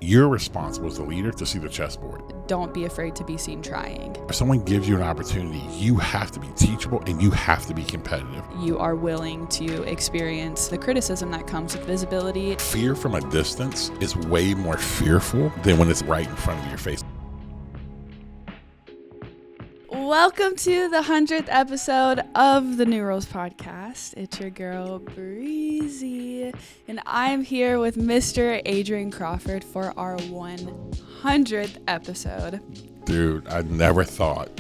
You're responsible as a leader to see the chessboard. Don't be afraid to be seen trying. If someone gives you an opportunity, you have to be teachable and you have to be competitive. You are willing to experience the criticism that comes with visibility. Fear from a distance is way more fearful than when it's right in front of your face. Welcome to the 100th episode of the New Rules Podcast. It's your girl, Breezy, and I'm here with Mr. Adrian Crawford for our 100th episode. Dude, I never thought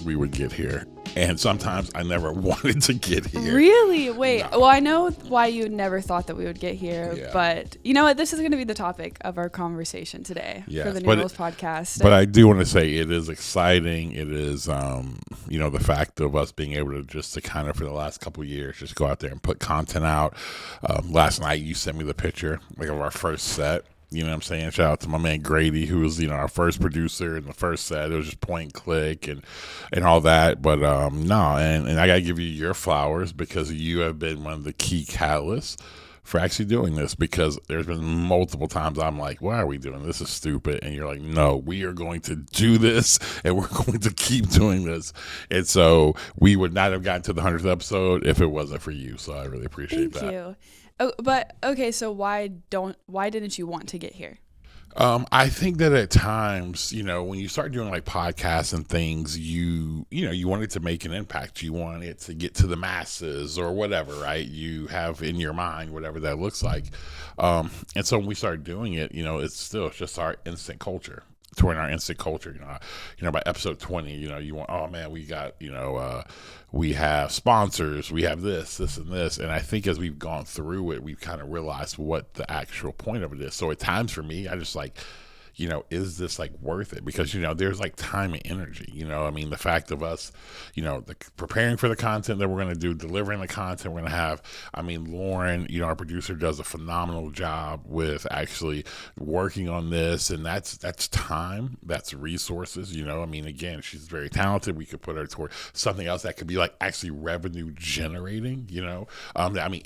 we would get here. And sometimes I never wanted to get here. Really? Wait. No. Well, I know why you never thought that we would get here, but you know what? This is going to be the topic of our conversation today for the New Rules Podcast. But I do want to say it is exciting. It is, the fact of us being able to kind of for the last couple of years, just go out there and put content out. Last night you sent me the picture of our first set. You know what I'm saying? Shout out to my man Grady, who was, our first producer in the first set. It was just point and click and all that. But and I got to give you your flowers because you have been one of the key catalysts for actually doing this, because there's been multiple times I'm like, why are we doing this? This is stupid. And you're like, no, we are going to do this and we're going to keep doing this. And so we would not have gotten to the 100th episode if it wasn't for you. So I really appreciate that. Thank you. Oh, but okay, so why didn't you want to get here? I think that at times, when you start doing like podcasts and things, you want it to make an impact. You want it to get to the masses or whatever, right? You have in your mind, whatever that looks like. And so when we start doing it, it's just our instant culture. Touring our instant culture, by episode 20, you want, oh man, we got, we have sponsors, we have this and this. And I think as we've gone through it, we've kind of realized what the actual point of it is. So at times for me, I just like, is this like worth it? Because, there's like time and energy, the fact of us, preparing for the content that we're going to do, delivering the content we're going to have. Lauren, our producer, does a phenomenal job with actually working on this. And that's time, that's resources, again, she's very talented. We could put her toward something else that could be like actually revenue generating,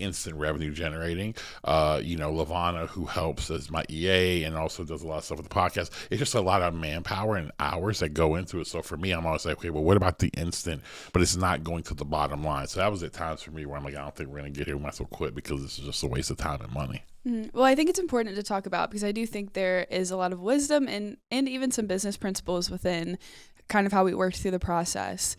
instant revenue generating. Lavana, who helps as my EA and also does a lot of stuff with the podcast. It's just a lot of manpower and hours that go into it. So for me, I'm always like, okay, well, what about the instant? But it's not going to the bottom line. So that was at times for me where I'm like, I don't think we're going to get here. We might as well quit because this is just a waste of time and money. Well, I think it's important to talk about because I do think there is a lot of wisdom and even some business principles within kind of how we worked through the process.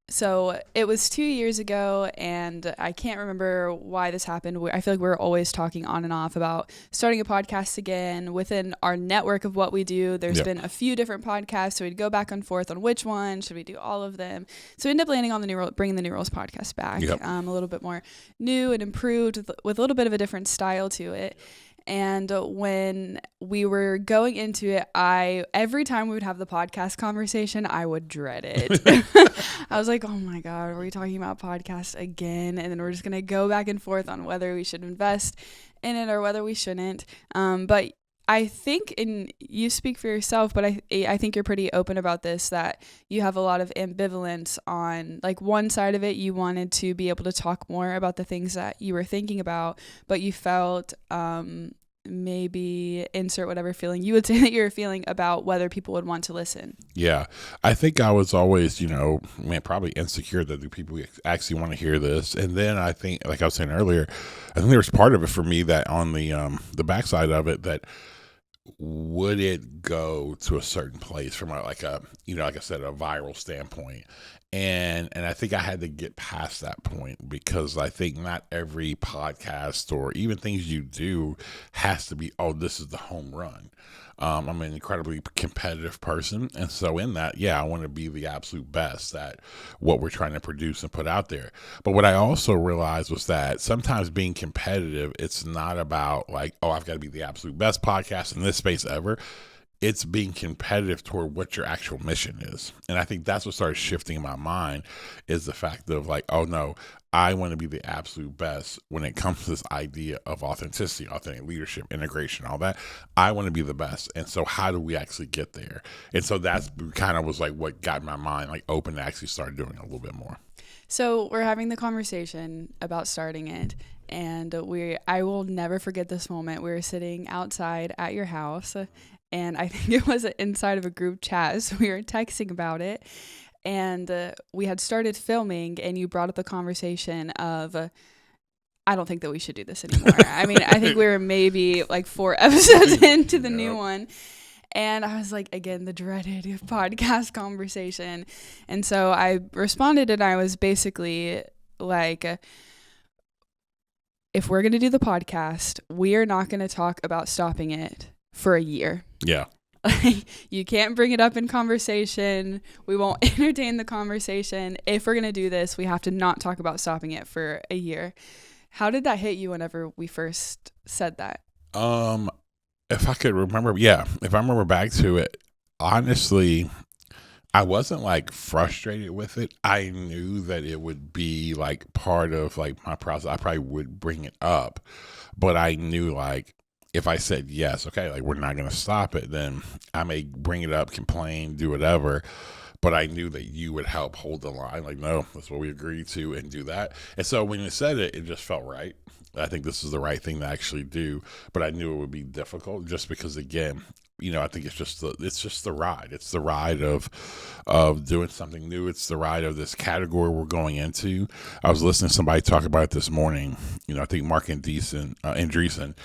So it was 2 years ago, and I can't remember why this happened. I feel like we're always talking on and off about starting a podcast again within our network of what we do. There's been a few different podcasts, so we'd go back and forth on which one. Should we do all of them? So we ended up landing on bringing the New Rules podcast back, a little bit more new and improved with a little bit of a different style to it. And when we were going into it, every time we would have the podcast conversation, I would dread it. I was like, oh my God, are we talking about podcasts again? And then we're just going to go back and forth on whether we should invest in it or whether we shouldn't. But I think, and you speak for yourself, but I think you're pretty open about this, that you have a lot of ambivalence on, like, one side of it, you wanted to be able to talk more about the things that you were thinking about, but you felt maybe insert whatever feeling you would say that you're feeling about whether people would want to listen. Yeah. I think I was always, probably insecure that do people actually want to hear this. And then I think, like I was saying earlier, I think there was part of it for me that on the backside of it, that would it go to a certain place from like I said, a viral standpoint. And I think I had to get past that point because I think not every podcast or even things you do has to be, oh, this is the home run. I'm an incredibly competitive person. And so in that, I want to be the absolute best at what we're trying to produce and put out there. But what I also realized was that sometimes being competitive, it's not about like, oh, I've got to be the absolute best podcast in this space ever. It's being competitive toward what your actual mission is. And I think that's what started shifting in my mind is the fact of like, oh no, I want to be the absolute best when it comes to this idea of authenticity, authentic leadership, integration, all that. I want to be the best. And so how do we actually get there? And so that's kind of was like what got my mind like open to actually start doing it a little bit more. So we're having the conversation about starting it. And I will never forget this moment. We were sitting outside at your house and I think it was inside of a group chat. So we were texting about it, and we had started filming, and you brought up the conversation of, I don't think that we should do this anymore. I mean, I think we were maybe like 4 episodes into the new one. And I was like, again, the dreaded podcast conversation. And so I responded, and I was basically like, if we're going to do the podcast, we are not going to talk about stopping it for a year. Yeah. You can't bring it up in conversation. We won't entertain the conversation. If we're going to do this, we have to not talk about stopping it for a year. How did that hit you whenever we first said that? If I could remember, if I remember back to it, honestly, I wasn't like frustrated with it. I knew that it would be like part of like my process. I probably would bring it up, but I knew like if I said yes, okay, like we're not going to stop it, then I may bring it up, complain, do whatever. But I knew that you would help hold the line. Like, no, that's what we agreed to, and do that. And so when you said it, it just felt right. I think this is the right thing to actually do. But I knew it would be difficult just because, again, I think it's just the ride. It's the ride of doing something new. It's the ride of this category we're going into. I was listening to somebody talk about it this morning. I think Mark and Andreessen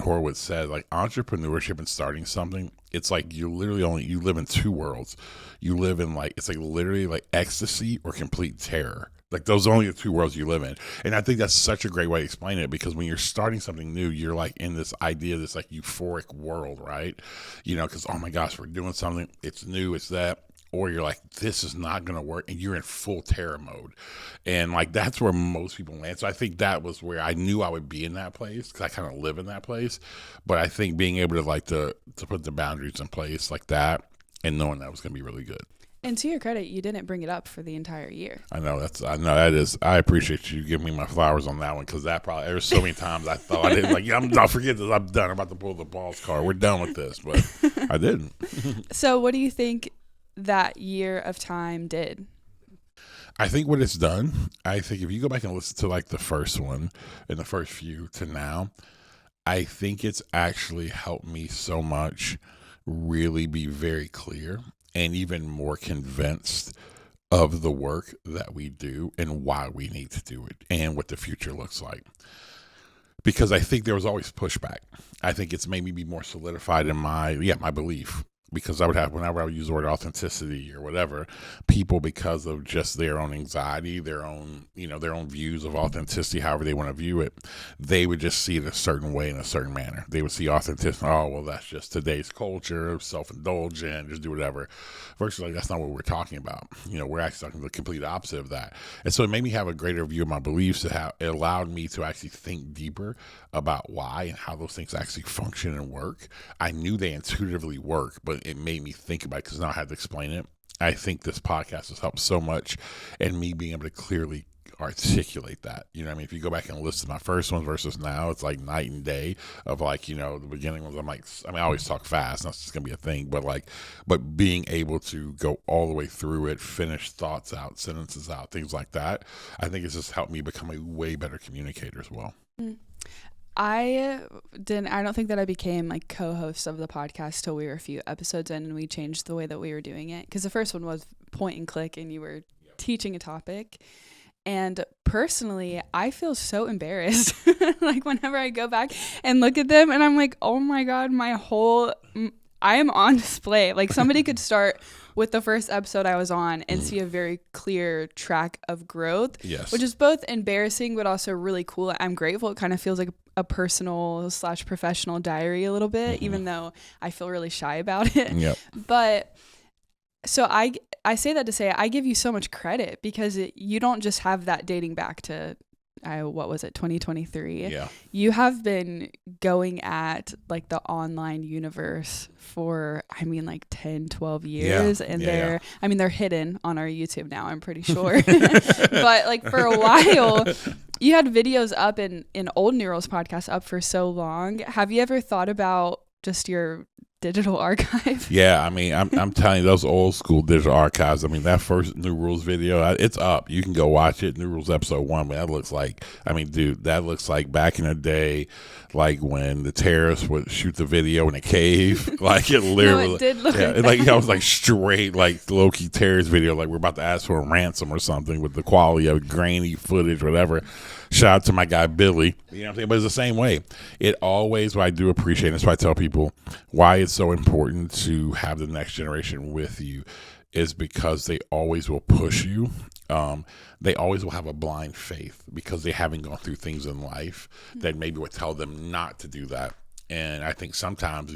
Horowitz said, like, entrepreneurship and starting something, it's like you live in 2 worlds. You live in it's like literally like ecstasy or complete terror. Like those are only the 2 worlds you live in. And I think that's such a great way to explain it, because when you're starting something new, you're like in this idea, this like euphoric world, right? Because, oh my gosh, we're doing something. It's new. It's that. Or you're like, this is not going to work. And you're in full terror mode. And like, that's where most people land. So I think that was where I knew I would be in that place, because I kind of live in that place. But I think being able to put the boundaries in place like that, and knowing that was going to be really good. And to your credit, you didn't bring it up for the entire year. I know that is. I appreciate you giving me my flowers on that one, because there's so many times I thought I didn't I'll forget this. I'm done. I'm about to pull the balls card. We're done with this, but I didn't. So, what do you think that year of time did? I think what it's done. I think if you go back and listen to like the first one and the first few to now, I think it's actually helped me so much really be very clear and even more convinced of the work that we do and why we need to do it and what the future looks like. Because I think there was always pushback. I think it's made me be more solidified in my belief. Because whenever I would use the word authenticity or whatever, people, because of just their own anxiety, their own views of authenticity, however they want to view it, they would just see it a certain way in a certain manner. They would see authenticity, oh, well, that's just today's culture, self-indulgent, just do whatever. Versus like, that's not what we're talking about. We're actually talking the complete opposite of that. And so it made me have a greater view of my beliefs. It allowed me to actually think deeper about why and how those things actually function and work. I knew they intuitively work, but it made me think about it because now I had to explain it. I think this podcast has helped so much in me being able to clearly articulate that. If you go back and listen to my first one versus now, it's like night and day of like, the beginning ones, I always talk fast. That's just going to be a thing. But being able to go all the way through it, finish thoughts out, sentences out, things like that, I think it's just helped me become a way better communicator as well. I don't think that I became like co-host of the podcast till we were a few episodes in and we changed the way that we were doing it. Because the first one was point and click and you were teaching a topic. And personally, I feel so embarrassed. Like whenever I go back and look at them and I'm like, oh my God, I am on display. Like somebody could start with the first episode I was on and see a very clear track of growth, yes, which is both embarrassing, but also really cool. I'm grateful. It kind of feels like a personal / professional diary a little bit, even though I feel really shy about it. Yep. But so I say that to say I give you so much credit because you don't just have that dating back to 2023. Yeah. You have been going at like the online universe for 10 12 years, and they're hidden on our YouTube now, I'm pretty sure. But like for a while you had videos up in Old Neural's podcast up for so long. Have you ever thought about just your digital archive. Yeah, I mean, I'm telling you, those old school digital archives. I mean, that first New Rules video, it's up. You can go watch it. New Rules episode 1. But that looks like, I mean, dude, that looks like back in the day, like when the terrorists would shoot the video in a cave. Like it literally, No, it did look like like that. I was like straight like low-key terrorist video. Like we're about to ask for a ransom or something with the quality of grainy footage, whatever. Shout out to my guy Billy. You know what I'm saying? But it's the same way. It always, what I do appreciate, and that's why I tell people why it's so important to have the next generation with you, is because they always will push you. They always will have a blind faith because they haven't gone through things in life that maybe would tell them not to do that. And I think sometimes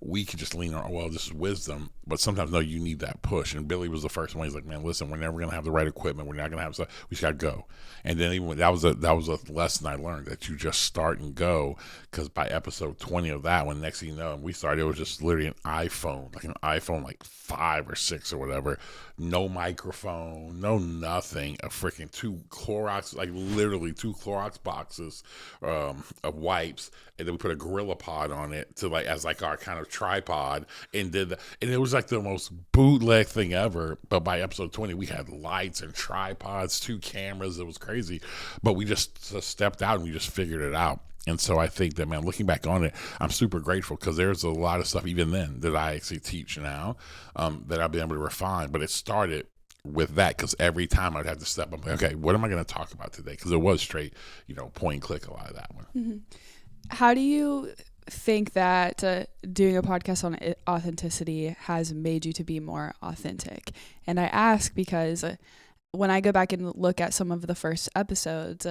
we can just lean on, well, this is wisdom, but sometimes, no, you need that push. And Billy was the first one. He's like, man, listen, we're never going to have the right equipment. We're not going to have stuff. We just got to go. And then even that was a lesson I learned, that you just start and go. Because by episode 20 of that one, next thing you know, we started, it was just literally an iPhone like 5 or 6 or whatever. No microphone, no nothing. A freaking 2 Clorox, like literally 2 Clorox boxes of wipes. And then we put a Gorilla Pod on it to like as like our kind of tripod, and and it was like the most bootleg thing ever. But by episode 20, we had lights and tripods, 2 cameras. It was crazy, but we just stepped out and we just figured it out. And so I think that, man, looking back on it, I'm super grateful because there's a lot of stuff even then that I actually teach now that I've been able to refine. But it started with that, because every time I'd have to step up, like, okay, what am I going to talk about today? Because it was straight, point and click, a lot of that one. Mm-hmm. How do you think that doing a podcast on authenticity has made you to be more authentic? And I ask because when I go back and look at some of the first episodes,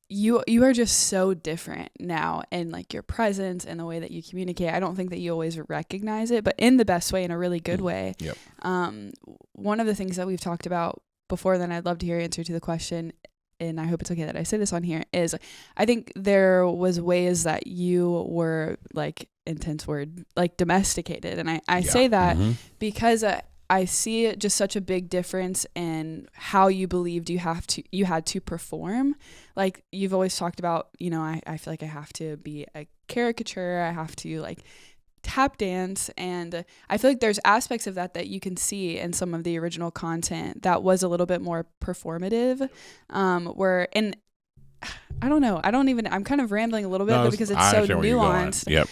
you are just so different now, and like your presence and the way that you communicate. I don't think that you always recognize it, but in the best way, in a really good way. Yep. One of the things that we've talked about before, then I'd love to hear your answer to the question, and I hope it's okay that I say this on here, is I think there was ways that you were, like, intense word, like domesticated. And I say that because I see just such a big difference in how you believed you had to perform. Like you've always talked about, I feel like I have to be a caricature. I have to like tap dance. And I feel like there's aspects of that you can see in some of the original content that was a little bit more performative, and I don't know. I'm kind of rambling a little bit because it's so nuanced. Yep.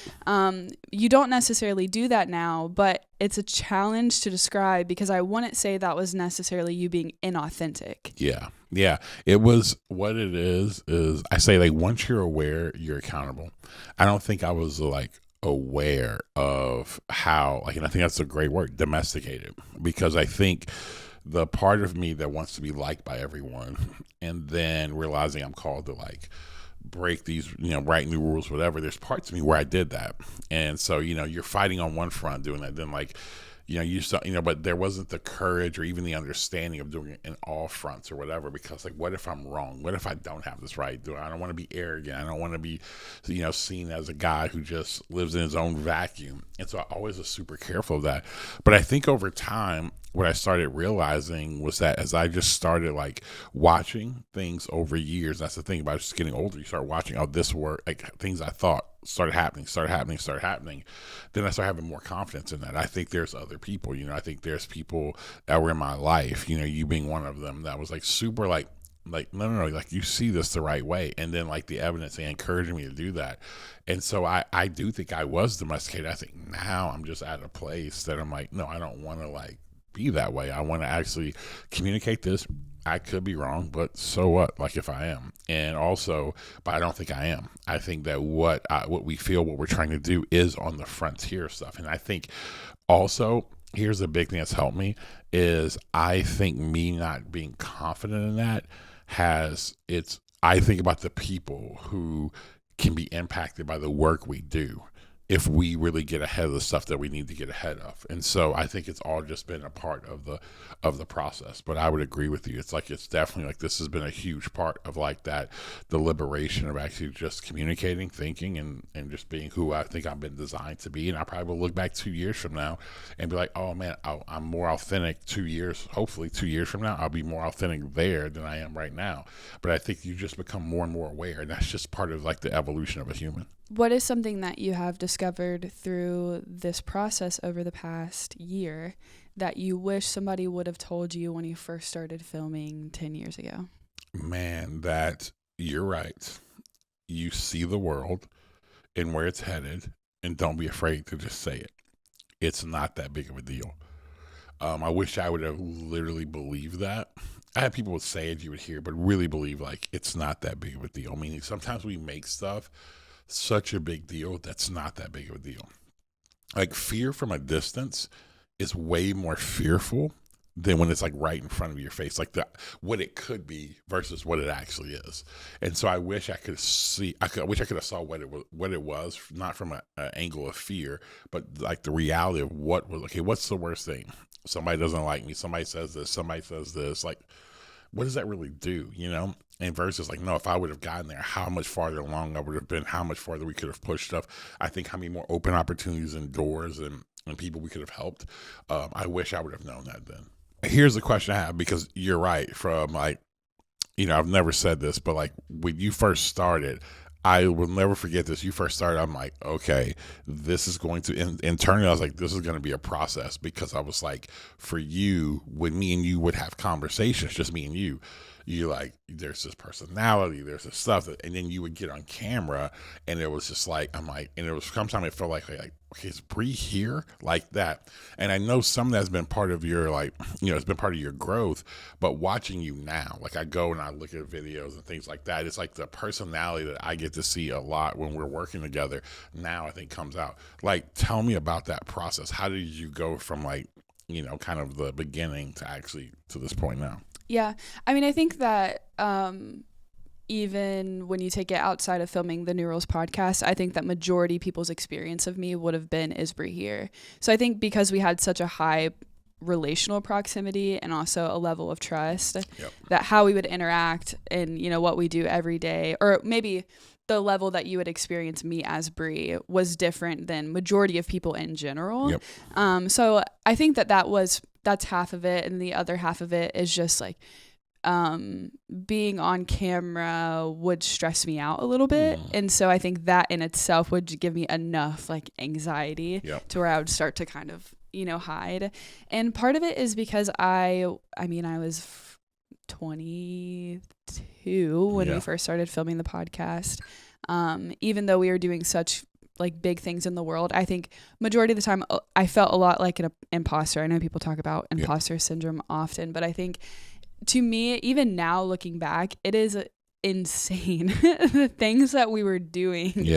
You don't necessarily do that now, but it's a challenge to describe, because I wouldn't say that was necessarily you being inauthentic. Yeah. Yeah. It was, what it is I say, like, once you're aware, you're accountable. I don't think I was like aware of how, like, and I think that's a great word, domesticated, because I think the part of me that wants to be liked by everyone, and then realizing I'm called to like break these, write new rules, whatever. There's parts of me where I did that. And so, you're fighting on one front doing that. Then like, but there wasn't the courage or even the understanding of doing it in all fronts or whatever, because like, what if I'm wrong? What if I don't have this right? I don't want to be arrogant. I don't want to be, seen as a guy who just lives in his own vacuum. And so I always was super careful of that. But I think over time, what I started realizing was that as I just started like watching things over years, that's the thing about just getting older, you start watching, this work, like things I thought started happening. Then I started having more confidence in that. I think there's other people, I think there's people that were in my life, you being one of them, that was like super like, no, like you see this the right way. And then like the evidence and encouraging me to do that. And so I do think I was domesticated. I think now I'm just at a place that I'm like, no, I don't want to like be that way. I want to actually communicate this. I could be wrong, but so what? Like if I am, and also, but I don't think I am. I think that what we feel, what we're trying to do is on the frontier stuff. And I think also, here's the big thing that's helped me is I think me not being confident in that I think about the people who can be impacted by the work we do if we really get ahead of the stuff that we need to get ahead of. And so I think it's all just been a part of the process. But I would agree with you. It's like, it's definitely like, this has been a huge part of like that, the liberation of actually just communicating, thinking, and just being who I think I've been designed to be. And I probably will look back 2 years from now and be like, oh man, I'm more authentic 2 years, hopefully 2 years from now, I'll be more authentic there than I am right now. But I think you just become more and more aware. And that's just part of like the evolution of a human. What is something that you have discovered through this process over the past year that you wish somebody would have told you when you first started filming 10 years ago? Man, that you're right. You see the world and where it's headed, and don't be afraid to just say it. It's not that big of a deal. I wish I would have literally believed that. I had people would say it, you would hear, but really believe like it's not that big of a deal. Meaning sometimes we make stuff such a big deal that's not that big of a deal. Like fear from a distance is way more fearful than when it's like right in front of your face, like what it could be versus what it actually is. And so I wish I could see. I wish I could have saw what it was, not from an angle of fear, but like the reality of what was. Okay, what's the worst thing? Somebody doesn't like me. Somebody says this. Somebody says this. Like, what does that really do? And versus like, no, if I would have gotten there, how much farther along I would have been, how much farther we could have pushed stuff. I think how many more open opportunities and doors and people we could have helped. I wish I would have known that then. Here's the question I have, because you're right, from like, I've never said this, but like when you first started, I will never forget this. You first started, I'm like, okay, this is going to, internally, I was like, this is going to be a process, because I was like, for you, when me and you would have conversations, just me and you like, there's this personality, there's this stuff, and then you would get on camera, and it was just like, I'm like, and it was sometimes it felt like, okay, is Bri here? Like that. And I know some of that's been part of your, like, it's been part of your growth, but watching you now, like I go and I look at videos and things like that, it's like the personality that I get to see a lot when we're working together now, I think comes out. Like, tell me about that process. How did you go from like, kind of the beginning to actually to this point now? Yeah. I mean, I think that even when you take it outside of filming the New Rules podcast, I think that majority people's experience of me would have been, is Bri here? So I think because we had such a high relational proximity and also a level of trust, that how we would interact and, what we do every day, or maybe the level that you would experience me as Bri was different than majority of people in general. So I think that's half of it. And the other half of it is just like, being on camera would stress me out a little bit. And so I think that in itself would give me enough like anxiety to where I would start to kind of, hide. And part of it is because I was 22 when we first started filming the podcast. Even though we were doing such like big things in the world, I think majority of the time I felt a lot like an imposter. I know people talk about imposter syndrome often, but I think to me, even now looking back, it is insane the things that we were doing.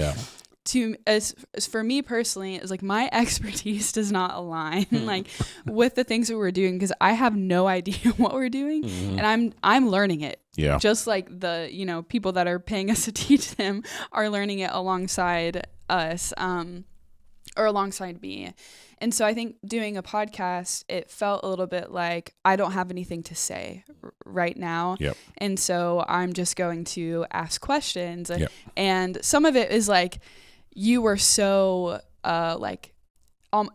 As for me personally, it's like my expertise does not align like with the things that we're doing, because I have no idea what we're doing, and I'm learning it. Just like the people that are paying us to teach them are learning it alongside us, or alongside me. And so I think doing a podcast, it felt a little bit like I don't have anything to say right now. And so I'm just going to ask questions. And some of it is like, you were so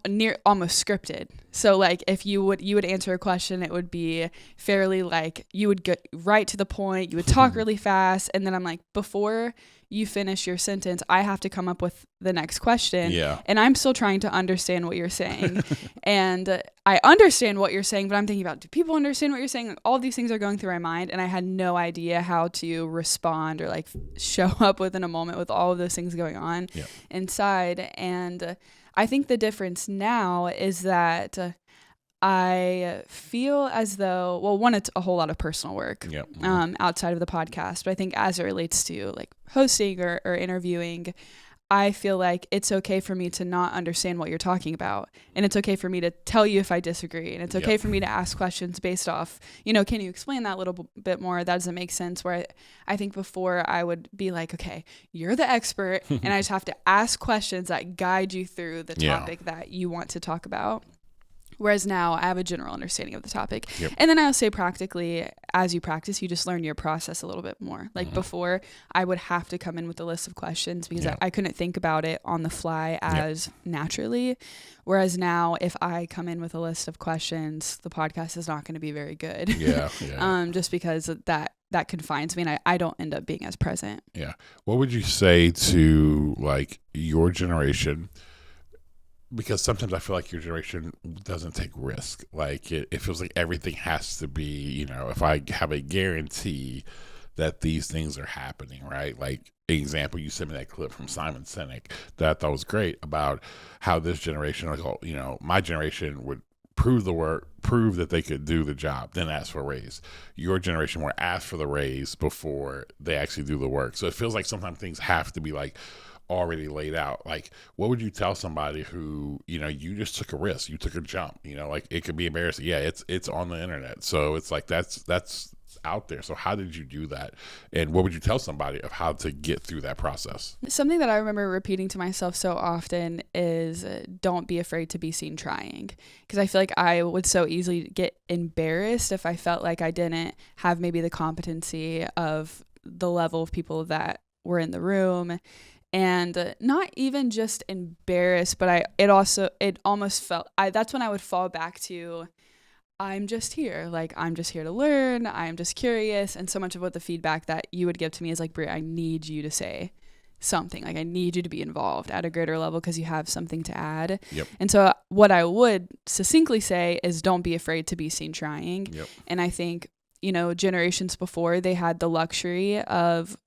near almost scripted. So like if you would answer a question, it would be fairly like, you would get right to the point, you would talk really fast, and then I'm like, before you finish your sentence, I have to come up with the next question. And I'm still trying to understand what you're saying. And I understand what you're saying, but I'm thinking about, do people understand what you're saying? All of these things are going through my mind, and I had no idea how to respond or like show up within a moment with all of those things going on inside. And I think the difference now is that I feel as though, well, one, it's a whole lot of personal work outside of the podcast, but I think as it relates to like hosting or interviewing, I feel like it's okay for me to not understand what you're talking about, and it's okay for me to tell you if I disagree, and it's okay for me to ask questions based off, can you explain that a little bit more? That doesn't make sense. Where I think before I would be like, okay, you're the expert, and I just have to ask questions that guide you through the topic that you want to talk about. Whereas now I have a general understanding of the topic. And then I'll say practically, as you practice, you just learn your process a little bit more. Like before, I would have to come in with a list of questions because I couldn't think about it on the fly as naturally. Whereas now, if I come in with a list of questions, the podcast is not going to be very good. Just because that that confines me, and I don't end up being as present. Yeah. What would you say to like your generation? Because sometimes I feel like your generation doesn't take risk. Like it feels like everything has to be, you know, if I have a guarantee that these things are happening, right? Like example, you sent me that clip from Simon Sinek that I thought was great about how this generation, like, you know, my generation would prove the work, prove that they could do the job, then ask for a raise. Your generation will ask for the raise before they actually do the work. So it feels like sometimes things have to be like already laid out. Like, what would you tell somebody who, you know, you just took a risk, you took a jump, you know, like it could be embarrassing. Yeah, it's on the internet. So it's like that's out there. So how did you do that? And what would you tell somebody of how to get through that process? Something that I remember repeating to myself so often is don't be afraid to be seen trying. Because I feel like I would so easily get embarrassed if I felt like I didn't have maybe the competency of the level of people that were in the room. And not even just embarrassed, but it almost felt, that's when I would fall back to, I'm just here. Like, I'm just here to learn. I'm just curious. And so much of what the feedback that you would give to me is like, Bri, I need you to say something. Like, I need you to be involved at a greater level because you have something to add. Yep. And so what I would succinctly say is don't be afraid to be seen trying. Yep. And I think, you know, generations before, they had the luxury of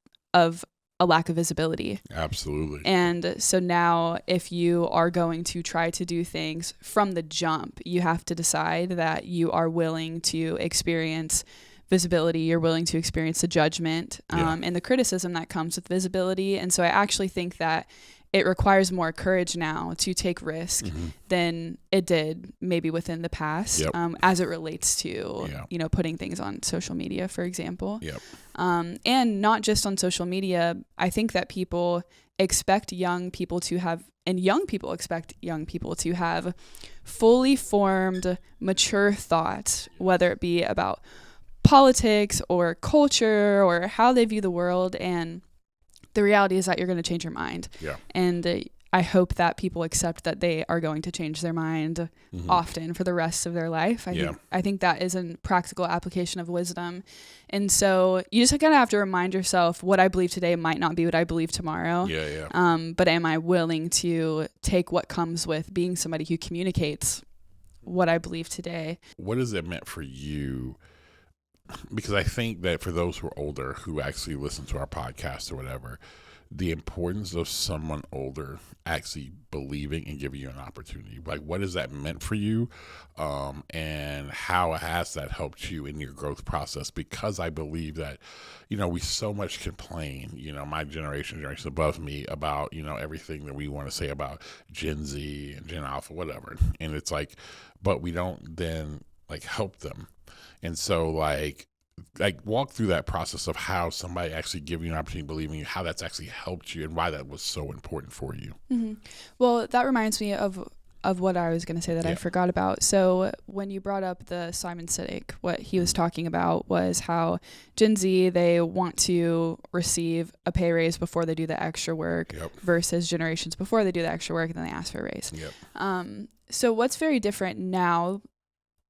a lack of visibility. Absolutely. And so now if you are going to try to do things from the jump, you have to decide that you are willing to experience visibility. You're willing to experience the judgment and the criticism that comes with visibility. And so I actually think that it requires more courage now to take risk than it did maybe within the past, as it relates to, you know, putting things on social media, for example. And not just on social media. I think that people expect young people to have, and young people expect young people to have fully formed, mature thoughts, whether it be about politics or culture or how they view the world. And the reality is that you're going to change your mind. And I hope that people accept that they are going to change their mind often for the rest of their life. I think that is a practical application of wisdom. And so you just kind of have to remind yourself, what I believe today might not be what I believe tomorrow. But am I willing to take what comes with being somebody who communicates what I believe today? What has it meant for you? Because I think that for those who are older, who actually listen to our podcast or whatever, the importance of someone older actually believing and giving you an opportunity. Like, what has that meant for you? And how has that helped you in your growth process? Because I believe that, you know, we so much complain, you know, my generation above me about, you know, everything that we want to say about Gen Z and Gen Alpha, whatever. And it's like, but we don't then like help them. And so like walk through that process of how somebody actually giving you an opportunity, believing you, how that's actually helped you and why that was so important for you. Well, that reminds me of what I was going to say that I forgot about. So when you brought up the Simon Sinek, what he was talking about was how Gen Z, they want to receive a pay raise before they do the extra work versus generations before they do the extra work and then they ask for a raise. So what's very different now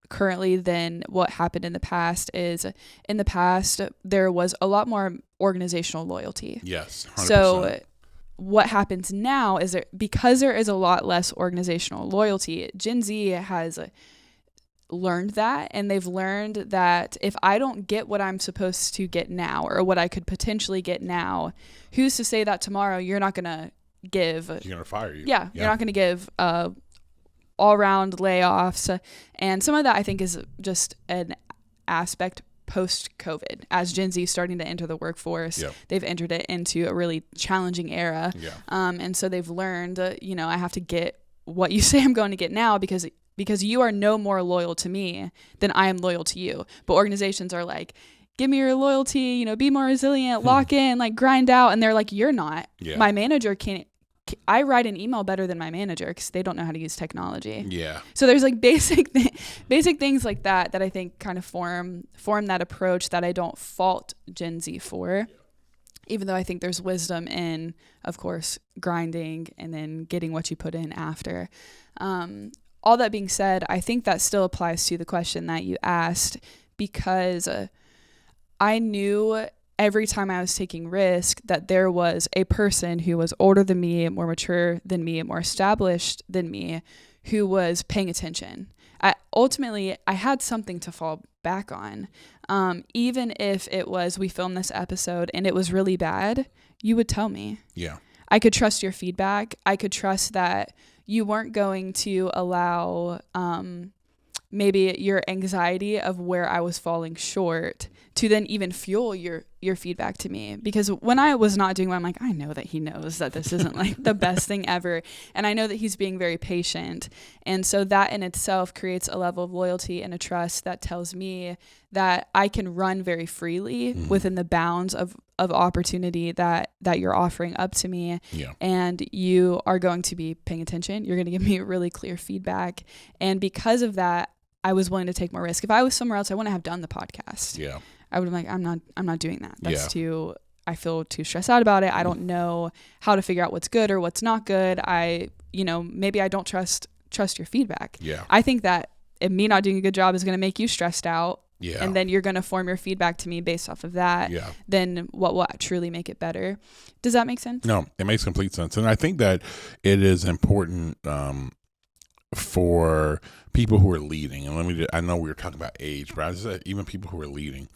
currently than what happened in the past is, in the past there was a lot more organizational loyalty. 100%. So what happens now is that because there is a lot less organizational loyalty, Gen Z has learned that, and they've learned that if I don't get what I'm supposed to get now or what I could potentially get now, who's to say that tomorrow you're not going to give, you're going to fire you. You're not going to give all-round layoffs. And some of that I think is just an aspect post-COVID. As Gen Z is starting to enter the workforce, they've entered it into a really challenging era. And so they've learned, you know, I have to get what you say I'm going to get now because you are no more loyal to me than I am loyal to you. But organizations are like, give me your loyalty, you know, be more resilient, lock in, like grind out. And they're like, you're not. My manager can't. I write an email better than my manager because they don't know how to use technology. So there's like basic things like that I think kind of form that approach that I don't fault Gen Z for, even though I think there's wisdom in, of course, grinding and then getting what you put in after. All that being said, I think that still applies to the question that you asked, because I knew every time I was taking risk that there was a person who was older than me, more mature than me, more established than me, who was paying attention. Ultimately, I had something to fall back on. Even if it was, we filmed this episode and it was really bad, you would tell me. Yeah. I could trust your feedback. I could trust that you weren't going to allow maybe your anxiety of where I was falling short to then even fuel your feedback to me. Because when I was not doing well, I'm like, I know that he knows that this isn't like the best thing ever. And I know that he's being very patient. And so that in itself creates a level of loyalty and a trust that tells me that I can run very freely within the bounds of opportunity that you're offering up to me. Yeah. And you are going to be paying attention. You're going to give me really clear feedback. And because of that, I was willing to take more risk. If I was somewhere else, I wouldn't have done the podcast. Yeah. I would have been like, I'm not doing that. That's too, I feel too stressed out about it. I don't know how to figure out what's good or what's not good. Maybe I don't trust your feedback. Yeah. I think that if me not doing a good job is going to make you stressed out. Yeah. And then you're going to form your feedback to me based off of that. Yeah. Then what will truly make it better? Does that make sense? No, it makes complete sense. And I think that it is important for people who are leading, and I know we were talking about age, but I said even people who are leading,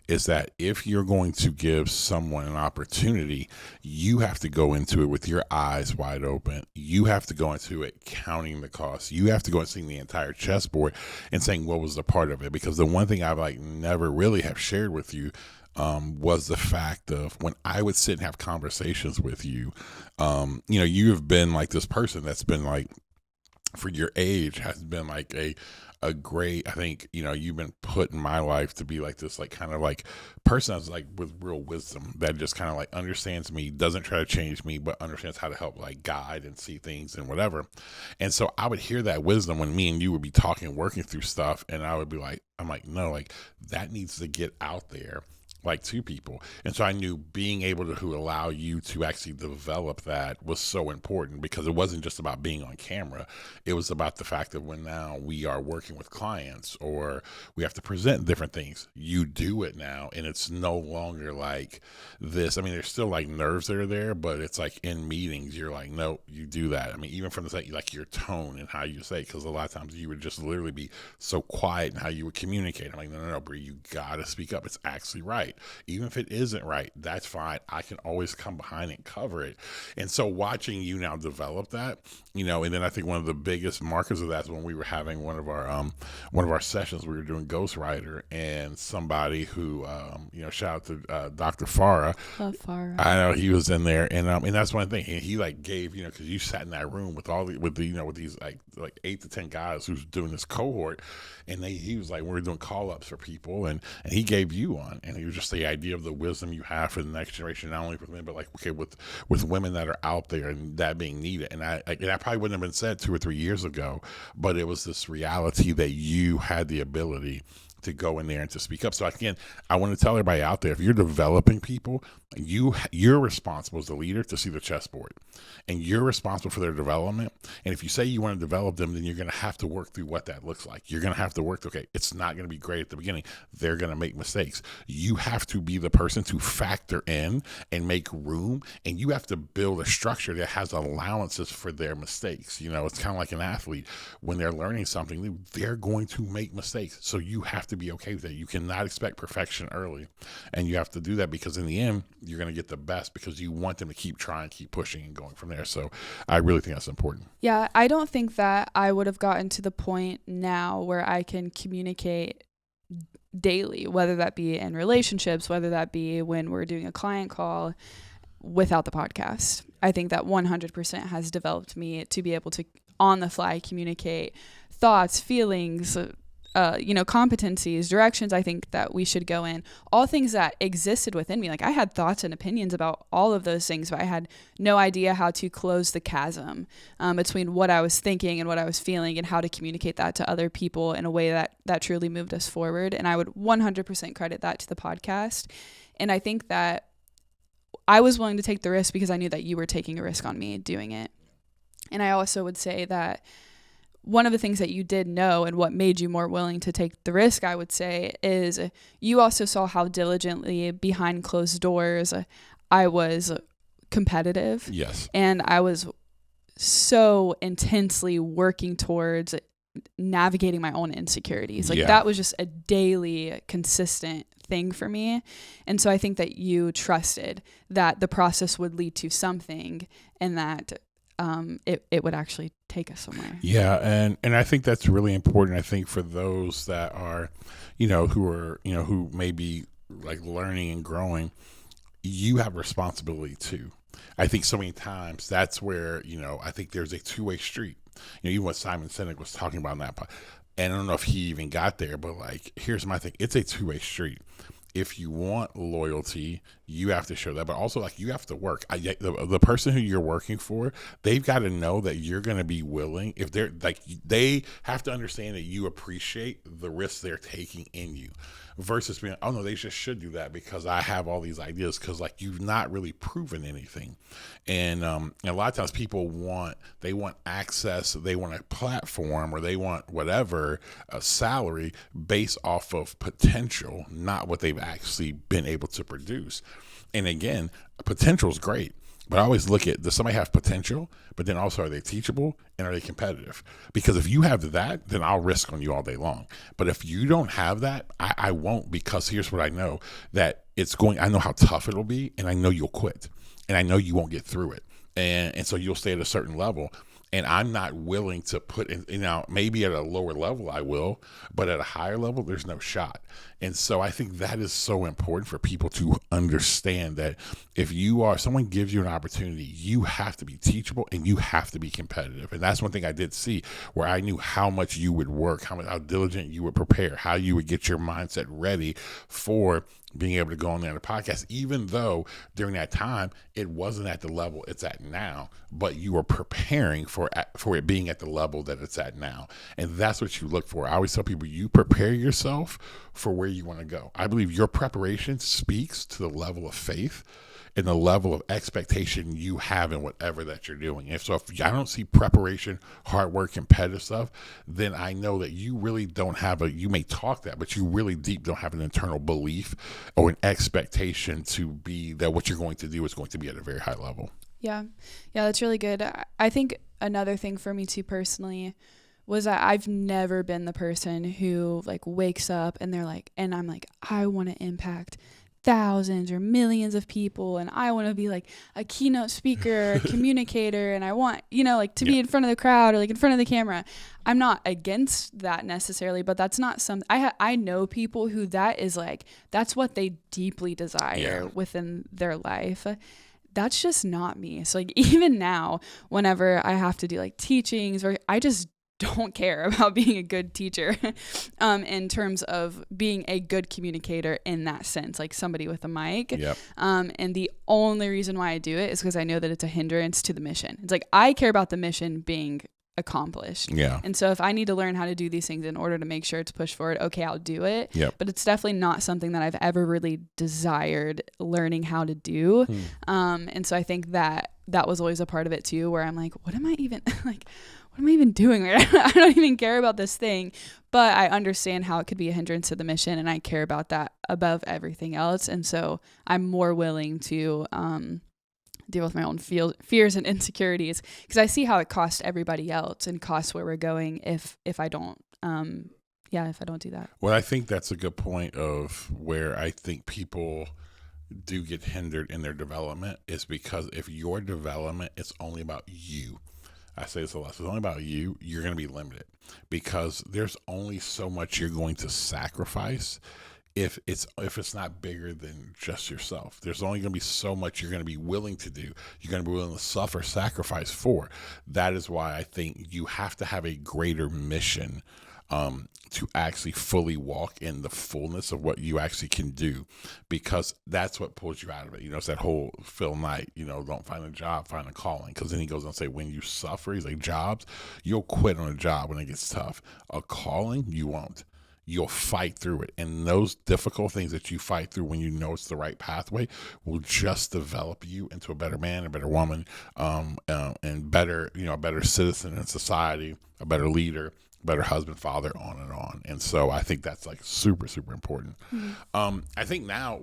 is that if you're going to give someone an opportunity, you have to go into it with your eyes wide open. You have to go into it counting the costs. You have to go and seeing the entire chessboard and saying what was the part of it. Because the one thing I've never really have shared with you was the fact of when I would sit and have conversations with you, you have been like this person that's been like, for your age, has been like a great, I think, you've been put in my life to be like this, like kind of like person that's like with real wisdom that just kind of like understands me, doesn't try to change me, but understands how to help like guide and see things and whatever. And so I would hear that wisdom when me and you would be talking, working through stuff. And I would be like, no, like that needs to get out there, like to people. And so I knew being able to allow you to actually develop that was so important, because it wasn't just about being on camera. It was about the fact that when now we are working with clients or we have to present different things, you do it now. And it's no longer like this. I mean, there's still like nerves that are there, but it's like in meetings, you're like, no, you do that. I mean, even from the like your tone and how you say, because a lot of times you would just literally be so quiet in how you would communicate. I'm like, no, Bri, you gotta speak up. It's actually right. Even if it isn't right, that's fine. I can always come behind and cover it. And so watching you now develop that, and then I think one of the biggest markers of that is when we were having one of our sessions, we were doing Ghostwriter, and somebody who, shout out to Dr. Farah. Love Farah. I know he was in there, and that's one thing. He like gave, because you sat in that room with these like 8 to 10 guys who's doing this cohort, and he was like, we were doing call ups for people, and he gave you one, and he was just the idea of the wisdom you have for the next generation, not only for men, but like, okay, with women that are out there and that being needed. And that probably wouldn't have been said 2 or 3 years ago, but it was this reality that you had the ability to go in there and to speak up. So again, I want to tell everybody out there, if you're developing people, you're responsible as the leader to see the chessboard, and you're responsible for their development. And if you say you want to develop them, then you're going to have to work through what that looks like. You're going to have to work, okay, it's not going to be great at the beginning. They're going to make mistakes. You have to be the person to factor in and make room, and you have to build a structure that has allowances for their mistakes. It's kind of like an athlete. When they're learning something new, they're going to make mistakes. So you have to be okay with that. You cannot expect perfection early, and you have to do that, because in the end, you're going to get the best, because you want them to keep trying, keep pushing, and going from there. So I really think that's important. Yeah, I don't think that I would have gotten to the point now where I can communicate daily, whether that be in relationships, whether that be when we're doing a client call, without the podcast. I think that 100% has developed me to be able to on the fly communicate thoughts, feelings, competencies, directions I think that we should go in, all things that existed within me. Like I had thoughts and opinions about all of those things, but I had no idea how to close the chasm between what I was thinking and what I was feeling, and how to communicate that to other people in a way that truly moved us forward. And I would 100% credit that to the podcast. And I think that I was willing to take the risk because I knew that you were taking a risk on me doing it. And I also would say that one of the things that you did know and what made you more willing to take the risk, I would say, is you also saw how diligently behind closed doors I was competitive. Yes. And I was so intensely working towards navigating my own insecurities. Like that was just a daily consistent thing for me. And so I think that you trusted that the process would lead to something, and that it would actually take us somewhere. Yeah. And I think that's really important. I think for those that are, who may be like learning and growing, you have responsibility too. I think so many times that's where, I think there's a two-way street. Even what Simon Sinek was talking about in that part. And I don't know if he even got there, but like, here's my thing. It's a two-way street. If you want loyalty, you have to show that, but also like you have to work. The person who you're working for, they've got to know that you're going to be willing. If they're like, they have to understand that you appreciate the risks they're taking in you, versus being, oh no, they just should do that because I have all these ideas, because like you've not really proven anything. And a lot of times people want access, they want a platform, or they want whatever, a salary based off of potential, not what they've actually been able to produce. And again, potential is great, but I always look at, does somebody have potential, but then also are they teachable and are they competitive? Because if you have that, then I'll risk on you all day long. But if you don't have that, I won't, because here's what I know, that I know how tough it'll be, and I know you'll quit, and I know you won't get through it. And so you'll stay at a certain level. And I'm not willing to put in, maybe at a lower level I will, but at a higher level, there's no shot. And so I think that is so important for people to understand, that if someone gives you an opportunity, you have to be teachable and you have to be competitive. And that's one thing I did see, where I knew how much you would work, how diligent you would prepare, how you would get your mindset ready for being able to go on there on the podcast, even though during that time it wasn't at the level it's at now, but you were preparing for it being at the level that it's at now. And that's what you look for. I always tell people, you prepare yourself for where you want to go. I believe your preparation speaks to the level of faith and the level of expectation you have in whatever that you're doing. If I don't see preparation, hard work, competitive stuff, then I know that you really don't have you may talk that, but you really deep don't have an internal belief or an expectation to be that what you're going to do is going to be at a very high level. Yeah, that's really good. I think another thing for me too personally was that I've never been the person who like wakes up and I'm like, I want to impact thousands or millions of people, and I want to be like a keynote speaker, a communicator, and I want, to be in front of the crowd or like in front of the camera. I'm not against that necessarily, but that's not something I know people who that's what they deeply desire within their life. That's just not me. So like even now, whenever I have to do like teachings, or I just don't care about being a good teacher in terms of being a good communicator in that sense, like somebody with a mic. Yep. And the only reason why I do it is because I know that it's a hindrance to the mission. It's like I care about the mission being accomplished. Yeah. And so if I need to learn how to do these things in order to make sure it's pushed forward, okay, I'll do it. Yep. But it's definitely not something that I've ever really desired learning how to do. And so I think that was always a part of it too, where I'm like, what am I even doing right now? I don't even care about this thing, but I understand how it could be a hindrance to the mission, and I care about that above everything else. And so I'm more willing to deal with my own fears and insecurities, because I see how it costs everybody else and costs where we're going if I don't if I don't do that. Well, I think that's a good point of where I think people do get hindered in their development, is because if your development is only about you, I say this a lot, so it's only about you, you're going to be limited, because there's only so much you're going to sacrifice if it's not bigger than just yourself. There's only going to be so much you're going to be willing to do. You're going to be willing to suffer, sacrifice for. That is why I think you have to have a greater mission to actually fully walk in the fullness of what you actually can do, because that's what pulls you out of it. It's that whole Phil Knight, don't find a job, find a calling. Because then he goes on to say, when you suffer, he's like, jobs, you'll quit on a job when it gets tough. A calling, you won't. you'll fight through it. And those difficult things that you fight through when you know it's the right pathway will just develop you into a better man, a better woman, and better, a better citizen in society, a better leader, better husband, father, on and on. And so I think that's like super, super important. I think now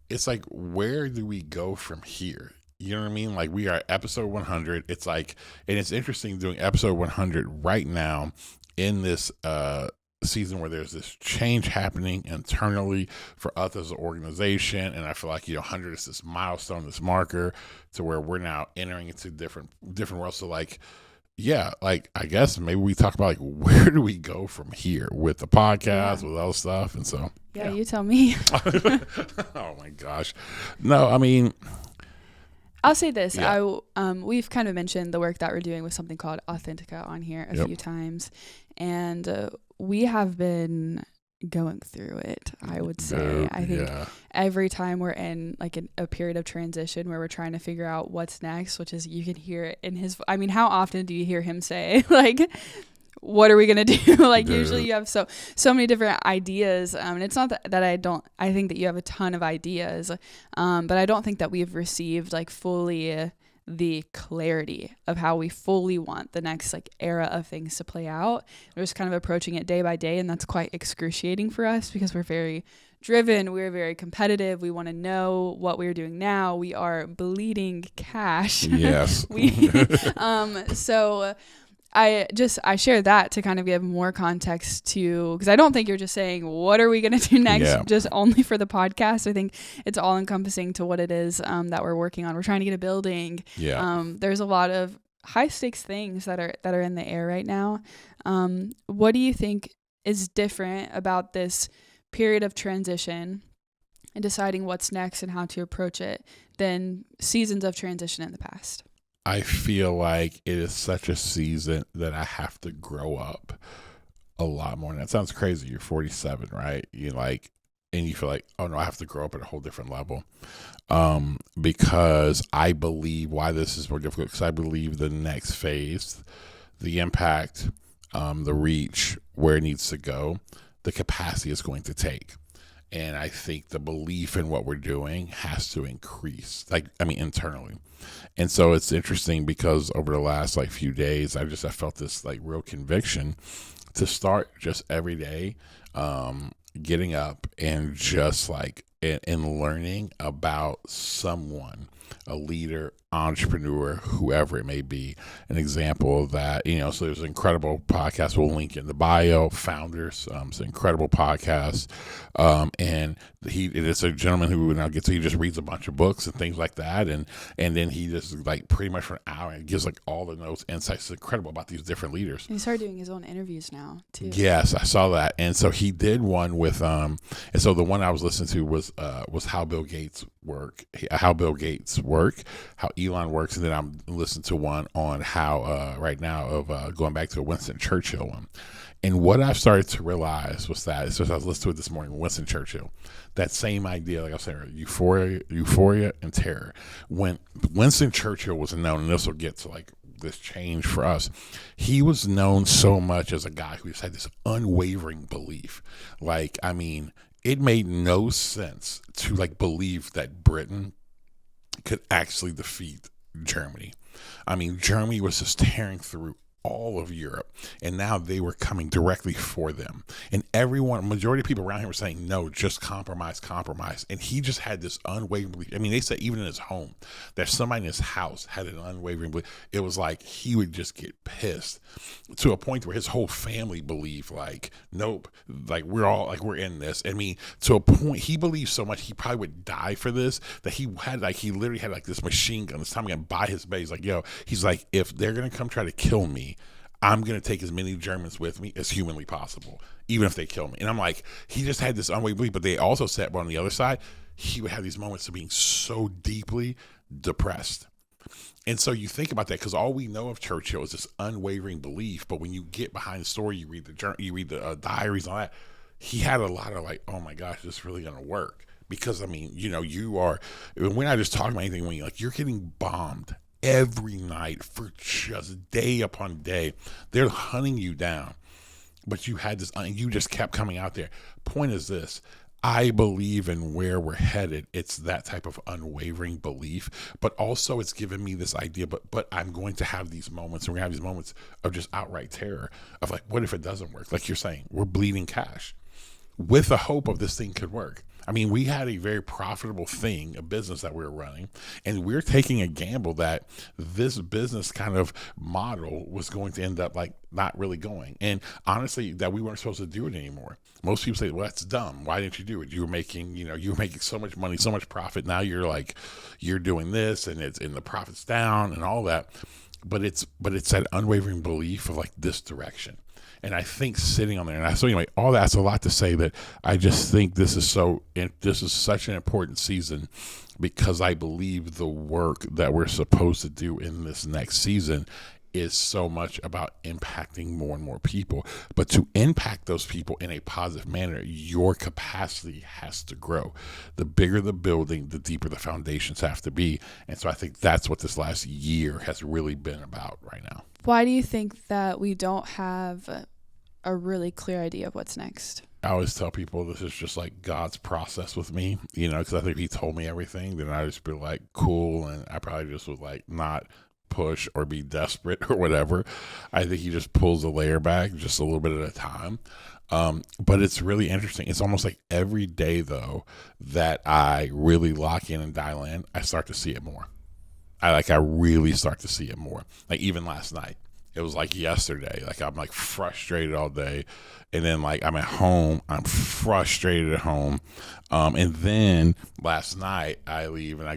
it's like, where do we go from here? You know what I mean? Like, we are at episode 100. It's like, and it's interesting doing episode 100 right now in this season where there's this change happening internally for us as an organization. And I feel like, 100 is this milestone, this marker to where we're now entering into different worlds. So like, yeah, like, I guess maybe we talk about like, where do we go from here with the podcast, with all stuff. And so, yeah, you tell me. Oh my gosh. No, I mean, I'll say this. We've kind of mentioned the work that we're doing with something called Authentica on here a few times. And we have been going through it, I would say. I think every time we're in like a period of transition where we're trying to figure out what's next, which is, you can hear it in his, I mean, how often do you hear him say like, what are we going to do? Like, usually you have so many different ideas. And it's not that I think that you have a ton of ideas. But I don't think that we've received like fully the clarity of how we fully want the next like era of things to play out. We're just kind of approaching it day by day. And that's quite excruciating for us because we're very driven. We're very competitive. We want to know what we're doing now. We are bleeding cash. Yes. So I share that to kind of give more context to, because I don't think you're just saying, what are we going to do next, just only for the podcast. I think it's all encompassing to what it is that we're working on. We're trying to get a building. There's a lot of high stakes things that are in the air right now. What do you think is different about this period of transition and deciding what's next and how to approach it than seasons of transition in the past? I feel like it is such a season that I have to grow up a lot more. And that sounds crazy. You're 47, right? And you feel like, oh no, I have to grow up at a whole different level. Because I believe why this is more difficult, because I believe the next phase, the impact, the reach, where it needs to go, the capacity is going to take. And I think the belief in what we're doing has to increase, internally. And so it's interesting because over the last few days, I felt this real conviction to start just every day, getting up and just and learning about someone, a leader, entrepreneur, whoever it may be. An example of that, so there's an incredible podcast we'll link in the bio, Founders. It's an incredible podcast. And it is a gentleman who he just reads a bunch of books and things like that. And then he just pretty much for an hour and gives all the notes, insights. It's incredible about these different leaders. And he started doing his own interviews now too. Yes, I saw that. And so he did one with, and so the one I was listening to was how Bill Gates work, how Elon works. And then I'm listening to one on how, right now of going back to a Winston Churchill one. And what I've started to realize was that, I was listening to it this morning, Winston Churchill, that same idea, like I was saying, euphoria and terror. When Winston Churchill was known, and this will get to this change for us, he was known so much as a guy who just had this unwavering belief. It made no sense to believe that Britain could actually defeat Germany. Germany was just tearing through all of Europe, and now they were coming directly for them. And majority of people around here were saying, no, just compromise. And he just had this unwavering belief. they said even in his home, that somebody in his house had an unwavering belief. It was he would just get pissed to a point where his whole family believed, nope, we're in this. To a point, he believed so much, he probably would die for this, that he had, he literally had this machine gun, this time gun by his base. He's if they're going to come try to kill me, I'm going to take as many Germans with me as humanly possible, even if they kill me. And I'm he just had this unwavering belief, but they also said, but on the other side, he would have these moments of being so deeply depressed. And so you think about that, because all we know of Churchill is this unwavering belief. But when you get behind the story, you read the diaries and all that, he had a lot of oh my gosh, this is really going to work. Because, we're not just talking about anything when you're getting bombed every night for just day upon day. They're hunting you down. but you had this, you just kept coming out there. Point is this. I believe in where we're headed. It's that type of unwavering belief, but also it's given me this idea, but I'm going to have these moments, and we're going to have these moments of just outright terror of like, what if it doesn't work? Like you're saying, we're bleeding cash with the hope of this thing could work. I mean, we had a very profitable thing, a business that we were running, and we're taking a gamble that this business kind of model was going to end up like not really going. And honestly, that we weren't supposed to do it anymore. Most people say, well, that's dumb. Why didn't you do it? You were making so much money, so much profit. Now you're doing this and the profit's down and all that. But it's that unwavering belief of like this direction. And I think sitting on there, so anyway, all that's a lot to say that I just think this is such an important season because I believe the work that we're supposed to do in this next season is so much about impacting more and more people. But to impact those people in a positive manner, your capacity has to grow. The bigger the building, the deeper the foundations have to be. And so I think that's what this last year has really been about right now. Why do you think that we don't have a really clear idea of what's next? I always tell people this is just like God's process with me, because I think he told me everything. Then I just be like, cool. And I probably just would like not push or be desperate or whatever. I think he just pulls the layer back just a little bit at a time. But it's really interesting. It's almost like every day though that I really lock in and dial in, I start to see it more. I really start to see it more. Like even last night, it was like yesterday. Like I'm like frustrated all day, and then like I'm at home, I'm frustrated at home, and then last night I leave and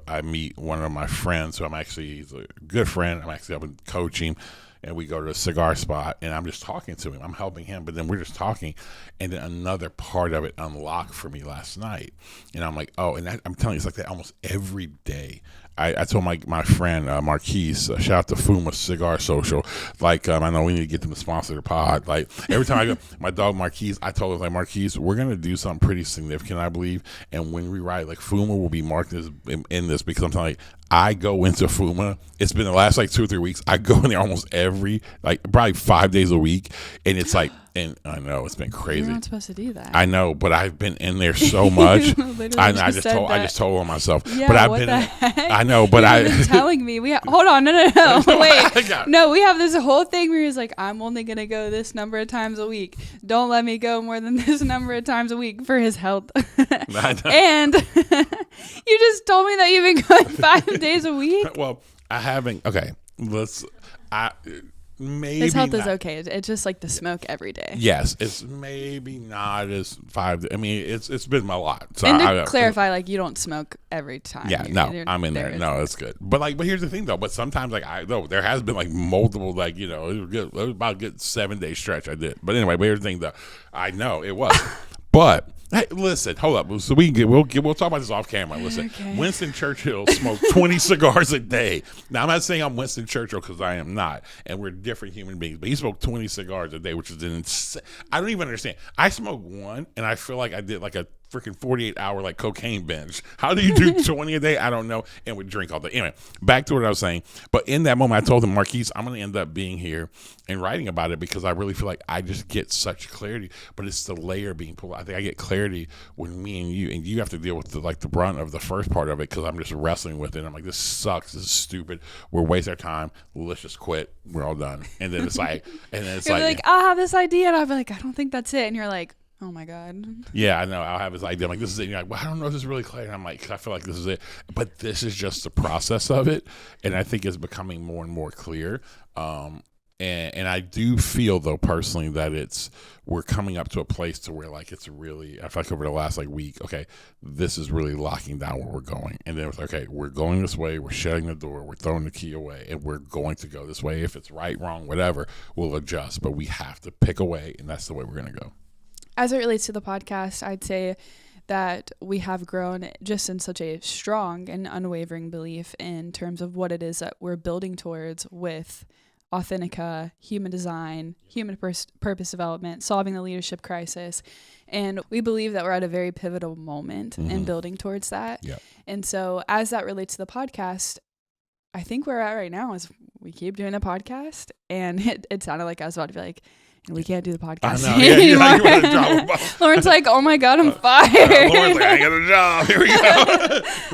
I meet one of my friends who he's a good friend. I'm actually up in coaching. And we go to a cigar spot, and I'm just talking to him. I'm helping him, but then we're just talking. And then another part of it unlocked for me last night. And I'm like, oh, and I'm telling you, it's like that almost every day. I told my friend, Marquise, shout out to Fuma Cigar Social. Like, I know we need to get them to sponsor the pod. Like, every time I go, my dog Marquise, I told him, like, Marquise, we're going to do something pretty significant, I believe. And when we ride, like, Fuma will be marked in this because I'm telling you, I go into Fuma. It's been the last, like, 2 or 3 weeks. I go in there almost probably 5 days a week. And it's like, and I know it's been crazy. You're not supposed to do that. I know, but I've been in there so much. I just told on myself. Yeah, but I've what been. The heck? I know, but You've been telling me hold on, no, wait, no, we have this whole thing where he's like, I'm only gonna go this number of times a week. Don't let me go more than this number of times a week for his health. And you just told me that you've been going 5 days a week. Well, I haven't. Okay, maybe his health not. is okay. It's just like the smoke every day. Yes, it's maybe not as 5. I mean, it's been a lot. So and to clarify, like you don't smoke every time. Yeah, no, I'm in there. No, it's good. But here's the thing though. But sometimes there has been like multiple it was about a good 7-day stretch I did. But anyway, but here's the thing though. I know it was, but. Hey, listen, hold up. So we'll talk about this off camera. Listen, okay. Winston Churchill smoked 20 cigars a day. Now, I'm not saying I'm Winston Churchill because I am not, and we're different human beings. But he smoked 20 cigars a day, which is insane. I don't even understand. I smoked one, and I feel like I did like a freaking 48-hour like cocaine binge. How do you do 20 a day? I don't know. And would drink all day. Anyway, back to what I was saying. But in that moment, I told him, Marquise, I'm going to end up being here and writing about it because I really feel like I just get such clarity. But it's the layer being pulled. I think I get clarity when me and you have to deal with the brunt of the first part of it because I'm just wrestling with it. I'm like, this sucks. This is stupid. We're wasting our time. Let's just quit. We're all done. And then it's like, you're like, I'll have this idea, and I'll be like, I don't think that's it. And you're like, oh my God. Yeah, I know. I'll have this idea. I'm like, this is it. And you're like, well, I don't know if this is really clear. And I'm like, I feel like this is it. But this is just the process of it. And I think it's becoming more and more clear. And I do feel though personally that we're coming up to a place to where like it's really, I feel like over the last like week, okay, this is really locking down where we're going. And then it's like, okay, we're going this way, we're shutting the door, we're throwing the key away, and we're going to go this way. If it's right, wrong, whatever, we'll adjust. But we have to pick a way, and that's the way we're gonna go. As it relates to the podcast, I'd say that we have grown just in such a strong and unwavering belief in terms of what it is that we're building towards with Authentica, human design, human purpose development, solving the leadership crisis. And we believe that we're at a very pivotal moment in building towards that. Yep. And so as that relates to the podcast, I think where we're at right now is we keep doing the podcast. And it sounded like I was about to be like, We can't do the I podcast know. Yeah, you anymore. want to drop a bomb. Lauren's like, oh my God, I'm fired. Lauren's like, I ain't got a job. Here we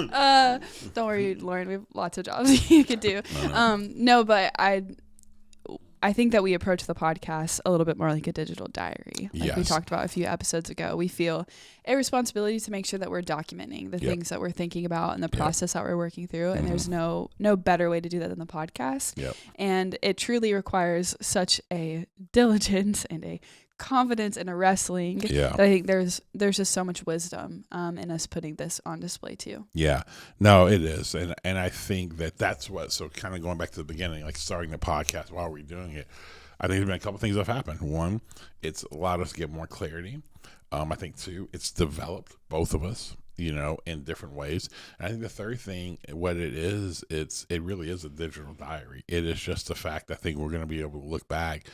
go. Don't worry, Lauren. We have lots of jobs you could do. No, but I think that we approach the podcast a little bit more like a digital diary. Like we talked about a few episodes ago. We feel a responsibility to make sure that we're documenting the things that we're thinking about and the process that we're working through. And there's no better way to do that than the podcast. And it truly requires such a diligence and a confidence and a wrestling that I think there's just so much wisdom in us putting this on display too. No, it is. And I think that's what, so kind of going back to the beginning, like starting the podcast while we're doing it, I think there's been a couple things that have happened. One, it's allowed us to get more clarity. I think two, it's developed both of us, in different ways. And I think the third thing, what it is, it really is a digital diary. It is just the fact I think we're going to be able to look back.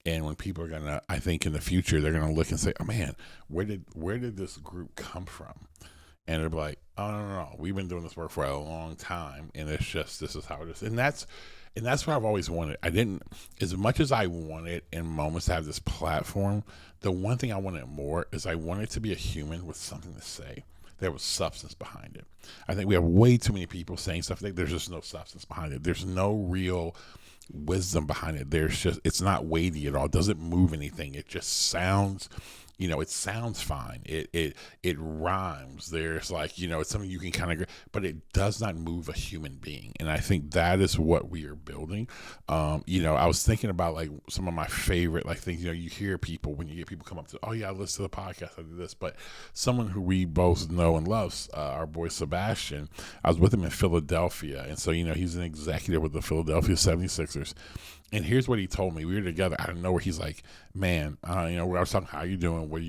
And when people are gonna, I think in the future, they're gonna look and say, "Oh man, where did this group come from?" And they'll be like, "Oh no, we've been doing this work for a long time, and it's just this is how it is." And that's what I've always wanted. I didn't, as much as I wanted in moments to have this platform, the one thing I wanted more is I wanted to be a human with something to say. There was substance behind it. I think we have way too many people saying stuff. There's just no substance behind it. There's no real wisdom behind it. It's not weighty at all. It doesn't move anything. It just sounds, it sounds fine. It rhymes. There's it's something you can kind of, but it does not move a human being. And I think that is what we are building. I was thinking about some of my favorite things, you hear people, when you get people come up to, oh yeah, I listen to the podcast, I do this, but someone who we both know and love, our boy Sebastian, I was with him in Philadelphia. And so, he's an executive with the Philadelphia 76ers. And here's what he told me. We were together out of nowhere. He's like, man, I was talking, how you doing? What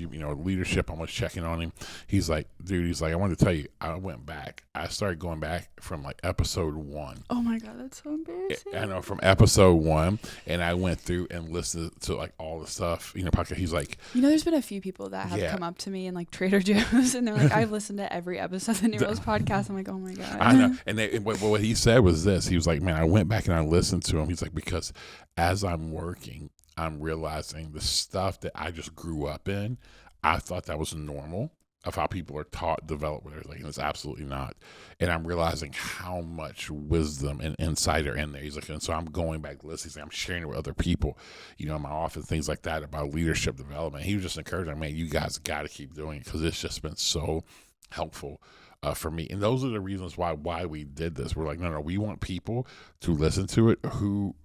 leadership? I was checking on him. He's like, dude, I wanted to tell you, I went back. I started going back from episode 1. Oh my God, that's so embarrassing. I know, from episode 1. And I went through and listened to all the stuff, podcast. He's like, there's been a few people that have come up to me in Trader Joe's and they're like, I've listened to every episode of the New Rose podcast. I'm like, oh my God. I know. And what he said was this. He was like, man, I went back and I listened to him. He's like, because as I'm working, I'm realizing the stuff that I just grew up in, I thought that was normal of how people are taught, developed, whatever. And it's absolutely not. And I'm realizing how much wisdom and insight are in there. He's like, and so I'm going back listening. I'm sharing it with other people, in my office, things like that about leadership development. He was just encouraging, man, you guys got to keep doing it because it's just been so helpful for me. And those are the reasons why we did this. We're like, no, we want people to listen to it who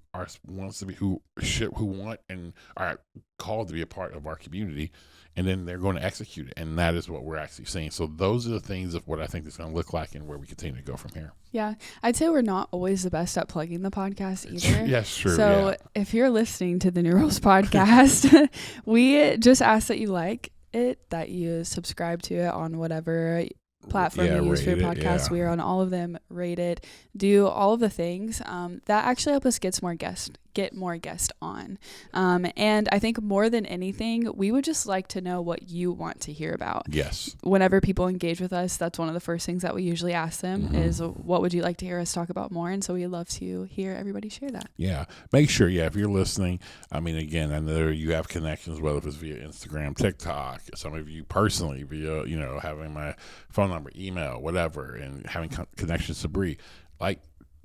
want and are called to be a part of our community, and then they're going to execute it, and that is what we're actually seeing. So those are the things of what I think it's going to look like and where we continue to go from here. Yeah, I'd say we're not always the best at plugging the podcast either. Yes, true. So if you're listening to the New Rules podcast, we just ask that you like it, that you subscribe to it on whatever platform you use for your podcast. We are on all of them. Rate it, do all of the things that actually help us get more guests on. And I think more than anything, we would just like to know what you want to hear about. Yes. Whenever people engage with us, that's one of the first things that we usually ask them is, what would you like to hear us talk about more? And so we love to hear everybody share that. Yeah. Make sure, if you're listening, I mean, again, I know you have connections, whether it's via Instagram, TikTok, some of you personally via, having my phone number, email, whatever, and having connections to Bri.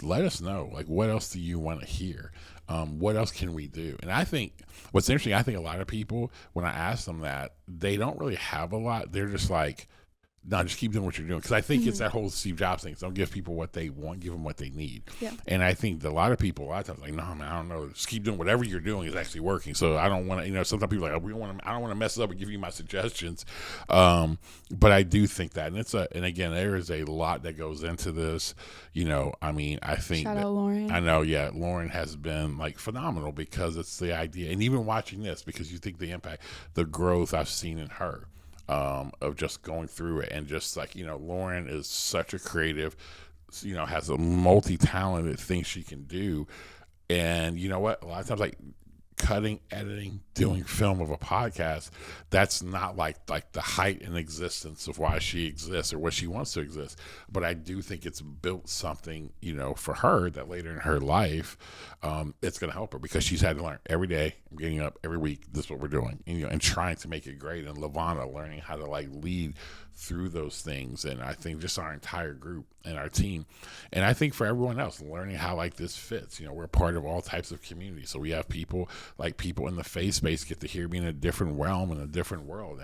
Let us know, what else do you want to hear? What else can we do? And I think what's interesting, I think a lot of people, when I ask them that, they don't really have a lot. They're just like, no, just keep doing what you're doing. Because I think it's that whole Steve Jobs thing. Don't give people what they want, give them what they need. Yeah. And I think that a lot of people, a lot of times, no, man, I don't know. Just keep doing whatever you're doing is actually working. So I don't want to, sometimes people are like, I don't want to mess it up and give you my suggestions. But I do think that, and again, there is a lot that goes into this. I think shout out Lauren. I know, Lauren has been phenomenal because it's the idea, and even watching this, because you think the impact, the growth I've seen in her. Of just going through it and just Lauren is such a creative, has a multi-talented thing she can do. And you know what? A lot of times, cutting, editing, doing film of a podcast, that's not like the height and existence of why she exists or what she wants to exist. But I do think it's built something, for her that later in her life, it's going to help her, because she's had to learn every day. I'm getting up every week. This is what we're doing, and trying to make it great. And Lavana learning how to lead through those things. And I think just our entire group and our team, and I think for everyone else, learning how this fits. We're part of all types of communities, so we have people in the faith space get to hear me in a different realm, in a different world,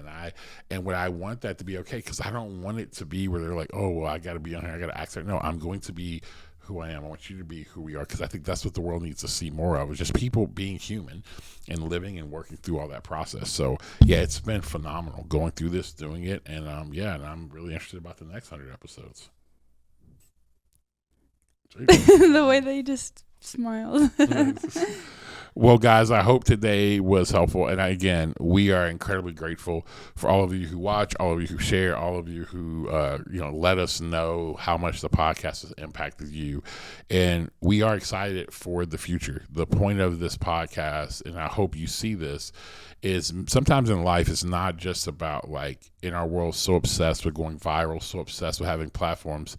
and what I want that to be okay, because I don't want it to be where they're like, oh well, I got to be on here, I got to act there. No, I'm going to be who I am. I want you to be who we are, because I think that's what the world needs to see more of, is just people being human and living and working through all that process. So yeah, it's been phenomenal going through this, doing it, and and I'm really interested about the next 100 episodes. The way they just smiled. Well, guys, I hope today was helpful. And again, we are incredibly grateful for all of you who watch, all of you who share, all of you who, let us know how much the podcast has impacted you. And we are excited for the future. The point of this podcast, and I hope you see this, is sometimes in life, it's not just about in our world, so obsessed with going viral, so obsessed with having platforms,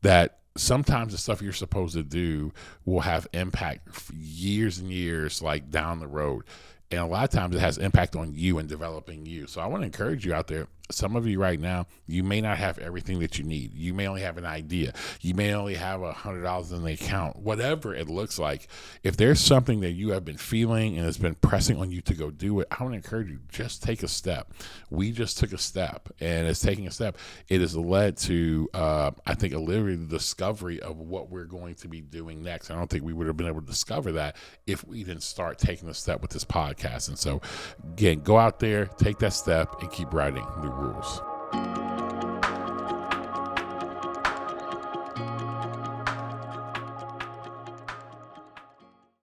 that sometimes the stuff you're supposed to do will have impact for years and years down the road. And a lot of times it has impact on you and developing you. So I want to encourage you out there. Some of you right now, you may not have everything that you need. You may only have an idea. You may only have $100 in the account, whatever it looks like. If there's something that you have been feeling and it's been pressing on you to go do it, I want to encourage you, just take a step. We just took a step, and it's taking a step. It has led to, I think, literally the discovery of what we're going to be doing next. I don't think we would have been able to discover that if we didn't start taking a step with this podcast. And so, again, go out there, take that step, and keep writing new rules.